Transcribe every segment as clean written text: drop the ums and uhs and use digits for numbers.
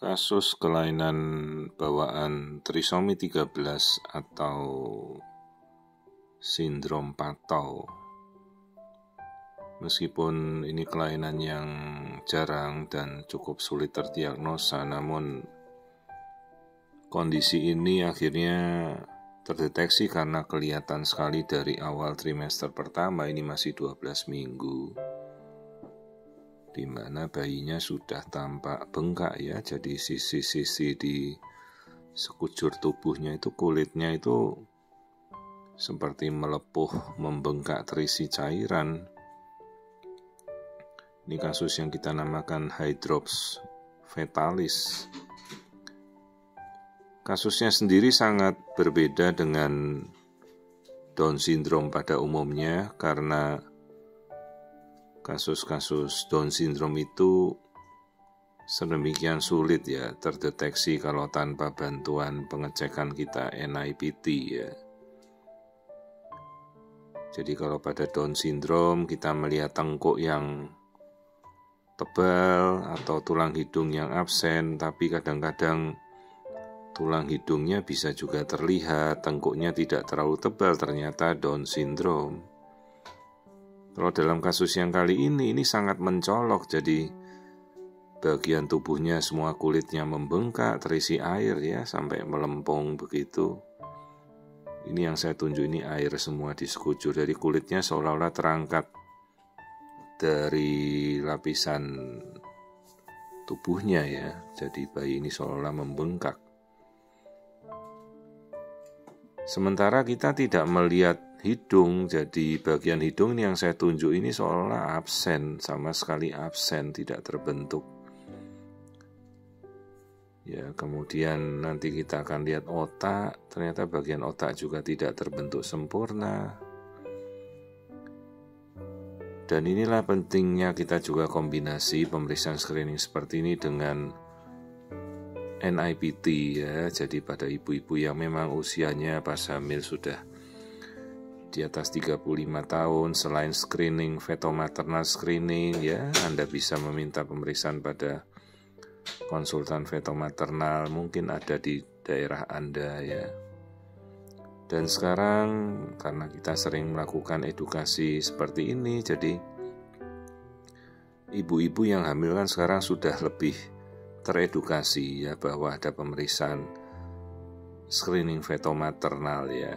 Kasus kelainan bawaan trisomi 13 atau sindrom Patau. Meskipun ini kelainan yang jarang dan cukup sulit terdiagnosa, namun kondisi ini akhirnya terdeteksi karena kelihatan sekali dari awal trimester pertama, ini masih 12 minggu. Di mana bayinya sudah tampak bengkak ya, jadi sisi-sisi di sekujur tubuhnya itu kulitnya itu seperti melepuh, membengkak, terisi cairan. Ini kasus yang kita namakan hydrops fetalis. Kasusnya sendiri sangat berbeda dengan Down syndrome pada umumnya karena kasus-kasus Down syndrome itu sedemikian sulit ya terdeteksi kalau tanpa bantuan pengecekan kita NIPT ya. Jadi kalau pada Down syndrome kita melihat tengkuk yang tebal atau tulang hidung yang absen, tapi kadang-kadang tulang hidungnya bisa juga terlihat, tengkuknya tidak terlalu tebal, ternyata Down syndrome. Kalau dalam kasus yang kali ini sangat mencolok, jadi bagian tubuhnya semua kulitnya membengkak, terisi air ya, sampai melempung begitu. Ini yang saya tunjuk, ini air semua di sekujur, jadi kulitnya seolah-olah terangkat dari lapisan tubuhnya ya, jadi bayi ini seolah-olah membengkak. Sementara kita tidak melihat hidung, jadi bagian hidung yang saya tunjuk ini seolah absen, sama sekali absen, tidak terbentuk. Ya, kemudian nanti kita akan lihat otak, ternyata bagian otak juga tidak terbentuk sempurna. Dan inilah pentingnya kita juga kombinasi pemeriksaan screening seperti ini dengan NIPT ya, jadi pada ibu-ibu yang memang usianya pas hamil sudah di atas 35 tahun, selain screening feto-maternal screening ya, Anda bisa meminta pemeriksaan pada konsultan feto-maternal, mungkin ada di daerah Anda ya. Dan sekarang karena kita sering melakukan edukasi seperti ini, jadi ibu-ibu yang hamil kan sekarang sudah lebih teredukasi ya bahwa ada pemeriksaan screening feto-maternal ya,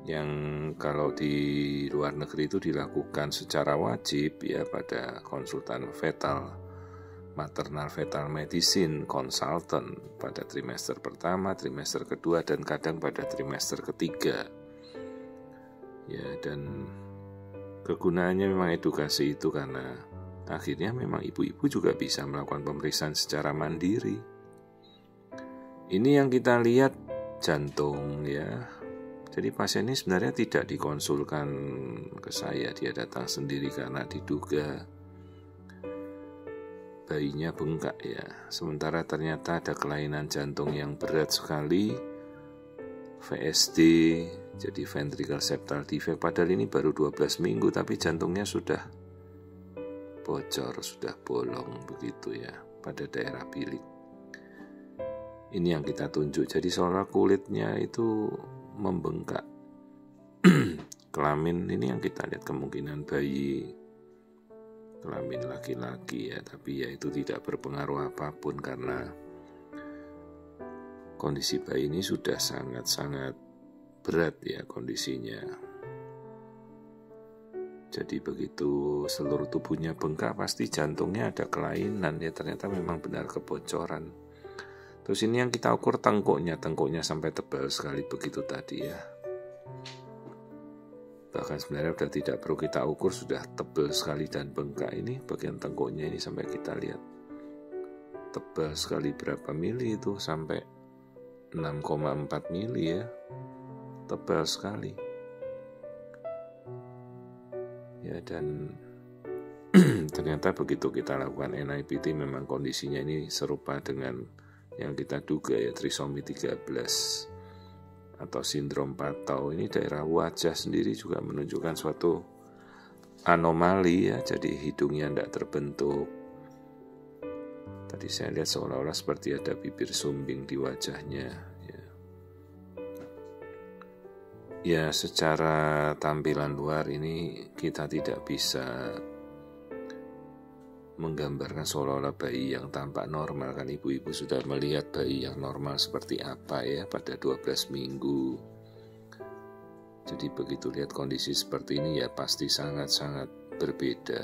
yang kalau di luar negeri itu dilakukan secara wajib ya pada konsultan maternal fetal medicine consultant pada trimester pertama, trimester kedua, dan kadang pada trimester ketiga ya. Dan kegunaannya memang edukasi itu karena akhirnya memang ibu-ibu juga bisa melakukan pemeriksaan secara mandiri. Ini yang kita lihat jantung ya. Jadi pasien ini sebenarnya tidak dikonsulkan ke saya, dia datang sendiri karena diduga bayinya bengkak ya. Sementara ternyata ada kelainan jantung yang berat sekali, VSD, jadi ventricle septal defect. Padahal ini baru 12 minggu tapi jantungnya sudah bocor, sudah bolong begitu ya pada daerah bilik. Ini yang kita tunjuk, jadi seolah kulitnya itu membengkak. Kelamin ini yang kita lihat kemungkinan bayi kelamin laki-laki ya, tapi ya itu tidak berpengaruh apapun karena kondisi bayi ini sudah sangat-sangat berat ya kondisinya. Jadi begitu seluruh tubuhnya bengkak, pasti jantungnya ada kelainan ya, ternyata memang benar kebocoran. Terus ini yang kita ukur tengkuknya sampai tebal sekali begitu tadi ya. Bahkan sebenarnya sudah tidak perlu kita ukur, sudah tebal sekali dan bengkak. Ini bagian tengkuknya ini sampai kita lihat tebal sekali, berapa mili itu, sampai 6,4 mili ya, tebal sekali. Ya, dan ternyata begitu kita lakukan NIPT memang kondisinya ini serupa dengan yang kita duga ya, trisomi 13 atau sindrom Patau. Ini daerah wajah sendiri juga menunjukkan suatu anomali ya, jadi hidungnya tidak terbentuk, Tadi saya lihat seolah-olah seperti ada bibir sumbing di wajahnya. Ya, secara tampilan luar ini kita tidak bisa menggambarkan seolah-olah bayi yang tampak normal. Kan ibu-ibu sudah melihat bayi yang normal seperti apa ya pada 12 minggu. Jadi begitu lihat kondisi seperti ini ya pasti sangat-sangat berbeda.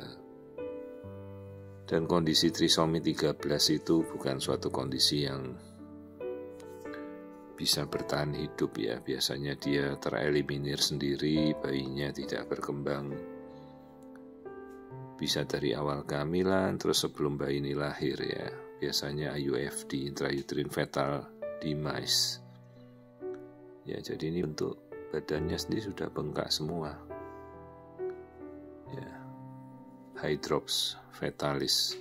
Dan kondisi trisomi 13 itu bukan suatu kondisi yang bisa bertahan hidup ya. Biasanya dia tereliminir sendiri, bayinya tidak berkembang. Bisa dari awal kehamilan, terus sebelum bayi ini lahir ya. Biasanya IUFD, intrauterine fetal demise. Ya, jadi ini untuk badannya sendiri sudah bengkak semua. Ya, hydrops fetalis.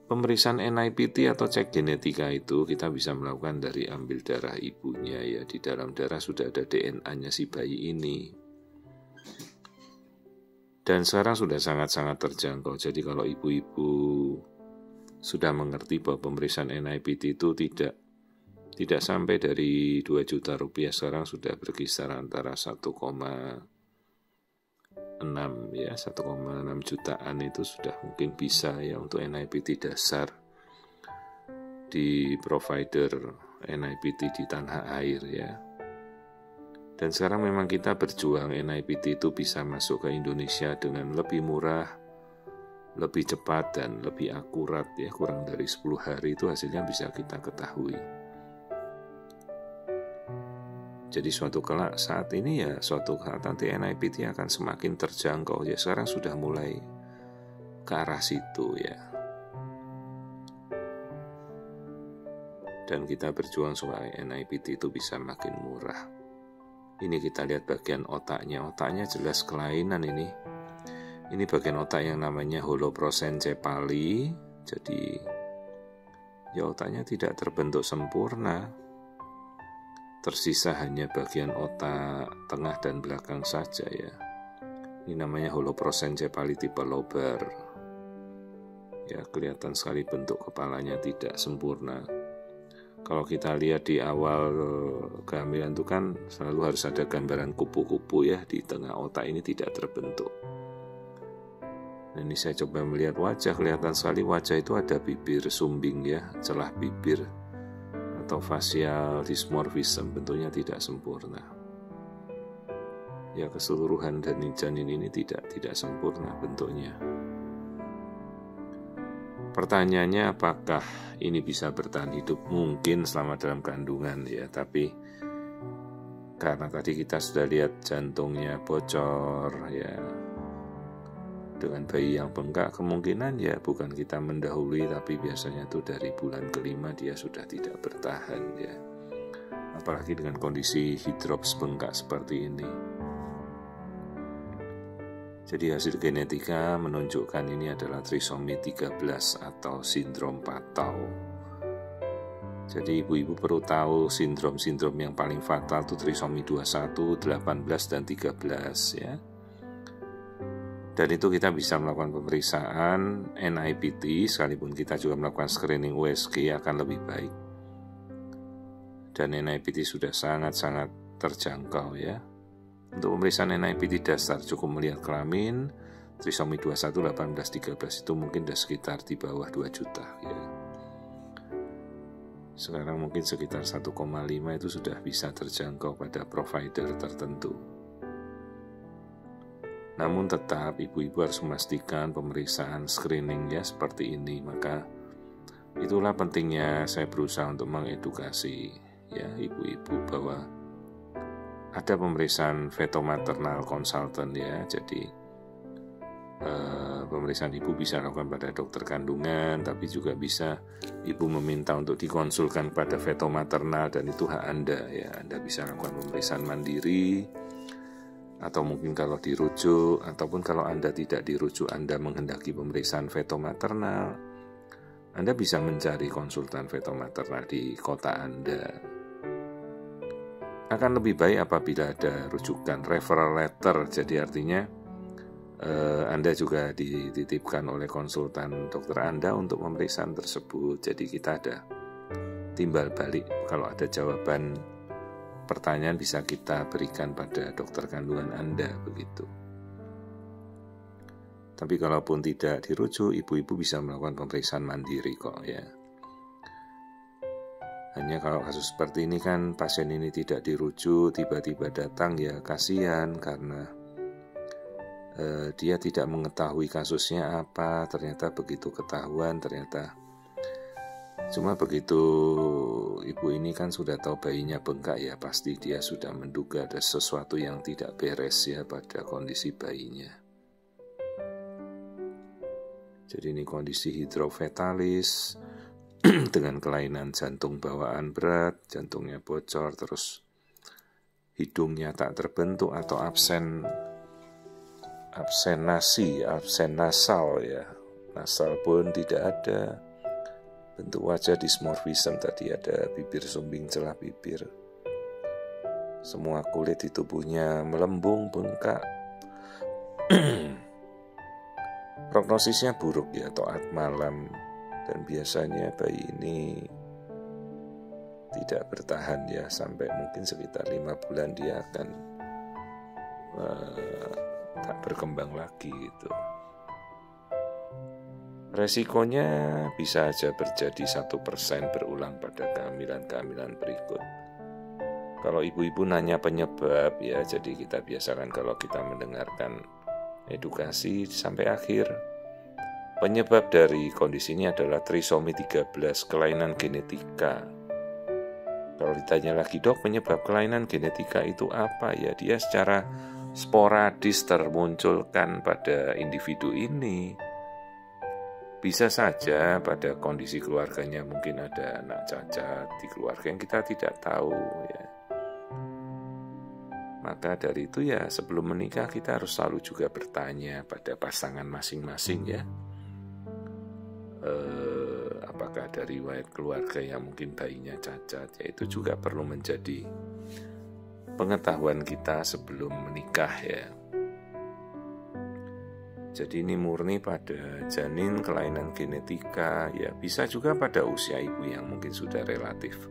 Pemeriksaan NIPT atau cek genetika itu kita bisa melakukan dari ambil darah ibunya ya. Di dalam darah sudah ada DNA-nya si bayi ini. Dan sekarang sudah sangat-sangat terjangkau. Jadi kalau ibu-ibu sudah mengerti bahwa pemeriksaan NIPT itu tidak sampai dari 2 juta rupiah, sekarang sudah berkisar antara 1,6 ya, 1,6 jutaan itu sudah mungkin bisa ya untuk NIPT dasar di provider NIPT di tanah air ya. Dan sekarang memang kita berjuang NIPT itu bisa masuk ke Indonesia dengan lebih murah, lebih cepat dan lebih akurat ya. Kurang dari 10 hari itu hasilnya bisa kita ketahui. Jadi suatu kelak saat ini ya, suatu saat nanti NIPT akan semakin terjangkau ya. Sekarang sudah mulai ke arah situ ya. Dan kita berjuang supaya NIPT itu bisa makin murah. Ini kita lihat bagian otaknya. Otaknya jelas kelainan ini. Ini bagian otak yang namanya holoprosencephaly. Jadi ya otaknya tidak terbentuk sempurna. Tersisa hanya bagian otak tengah dan belakang saja ya. Ini namanya holoprosencephaly tipe lobar. Ya, kelihatan sekali bentuk kepalanya tidak sempurna. Kalau kita lihat di awal kehamilan itu kan selalu harus ada gambaran kupu-kupu ya, di tengah otak ini tidak terbentuk. Nah, ini saya coba melihat wajah, kelihatan sekali wajah itu ada bibir sumbing ya, celah bibir atau facial dysmorphism, bentuknya tidak sempurna. Ya, keseluruhan dari janin ini tidak sempurna bentuknya. Pertanyaannya apakah ini bisa bertahan hidup? Mungkin selama dalam kandungan ya, tapi karena tadi kita sudah lihat jantungnya bocor ya, dengan bayi yang bengkak, kemungkinan ya bukan kita mendahului, tapi biasanya itu dari bulan kelima dia sudah tidak bertahan ya. Apalagi dengan kondisi hidrops bengkak seperti ini. Jadi hasil genetika menunjukkan ini adalah trisomi 13 atau sindrom Patau. Jadi ibu-ibu perlu tahu sindrom-sindrom yang paling fatal itu trisomi 21, 18, dan 13 ya. Dan itu kita bisa melakukan pemeriksaan NIPT, sekalipun kita juga melakukan screening USG akan lebih baik. Dan NIPT sudah sangat-sangat terjangkau ya. Untuk pemeriksaan NIPT dasar cukup melihat kelamin, trisomi 21, 18, 13 itu mungkin sudah sekitar di bawah 2 juta ya. Sekarang mungkin sekitar 1,5 itu sudah bisa terjangkau pada provider tertentu. Namun tetap ibu-ibu harus memastikan pemeriksaan screening ya seperti ini. Maka itulah pentingnya saya berusaha untuk mengedukasi ya ibu-ibu bahwa ada pemeriksaan feto-maternal consultant ya. Jadi pemeriksaan ibu bisa lakukan pada dokter kandungan, tapi juga bisa ibu meminta untuk dikonsulkan pada feto-maternal, dan itu hak Anda ya. Anda bisa lakukan pemeriksaan mandiri, atau mungkin kalau dirujuk, ataupun kalau Anda tidak dirujuk, Anda menghendaki pemeriksaan feto-maternal, Anda bisa mencari konsultan feto-maternal di kota Anda. Akan lebih baik apabila ada rujukan referral letter, jadi artinya Anda juga dititipkan oleh konsultan dokter Anda untuk pemeriksaan tersebut. Jadi kita ada timbal balik, kalau ada jawaban pertanyaan bisa kita berikan pada dokter kandungan Anda, begitu. Tapi kalaupun tidak dirujuk, ibu-ibu bisa melakukan pemeriksaan mandiri kok ya. Hanya kalau kasus seperti ini kan pasien ini tidak dirujuk, tiba-tiba datang, ya kasihan karena dia tidak mengetahui kasusnya apa, ternyata begitu ketahuan, ternyata cuma begitu ibu ini kan sudah tahu bayinya bengkak, ya pasti dia sudah menduga ada sesuatu yang tidak beres ya pada kondisi bayinya. Jadi ini kondisi hidrofetalis dengan kelainan jantung bawaan berat, jantungnya bocor, terus hidungnya tak terbentuk atau absen nasal ya, nasal pun tidak ada. Bentuk wajah dysmorphism, tadi ada bibir sumbing, celah bibir. Semua kulit di tubuhnya melembung, bengkak. Prognosisnya buruk ya, toat malam, dan biasanya bayi ini tidak bertahan ya, sampai mungkin sekitar 5 bulan dia akan tak berkembang lagi gitu. Resikonya bisa saja terjadi 1% berulang pada kehamilan-kehamilan berikut. Kalau ibu-ibu nanya penyebab ya, jadi kita biasakan kalau kita mendengarkan edukasi sampai akhir. Penyebab dari kondisi ini adalah trisomi 13, kelainan genetika. Kalau ditanya lagi, dok, penyebab kelainan genetika itu apa? Ya, dia secara sporadis termunculkan pada individu ini. Bisa saja pada kondisi keluarganya mungkin ada anak cacat di keluarga yang kita tidak tahu ya. Maka dari itu ya, sebelum menikah kita harus selalu juga bertanya pada pasangan masing-masing ya. Apakah ada riwayat keluarga yang mungkin bayinya cacat, ya itu juga perlu menjadi pengetahuan kita sebelum menikah ya. Jadi ini murni pada janin, kelainan genetika, ya bisa juga pada usia ibu yang mungkin sudah relatif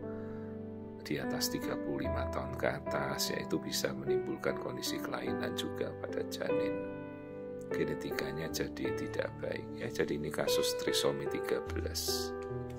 di atas 35 tahun ke atas, ya itu bisa menimbulkan kondisi kelainan juga pada janin. Genetikanya jadi tidak baik ya, jadi ini kasus trisomi 13.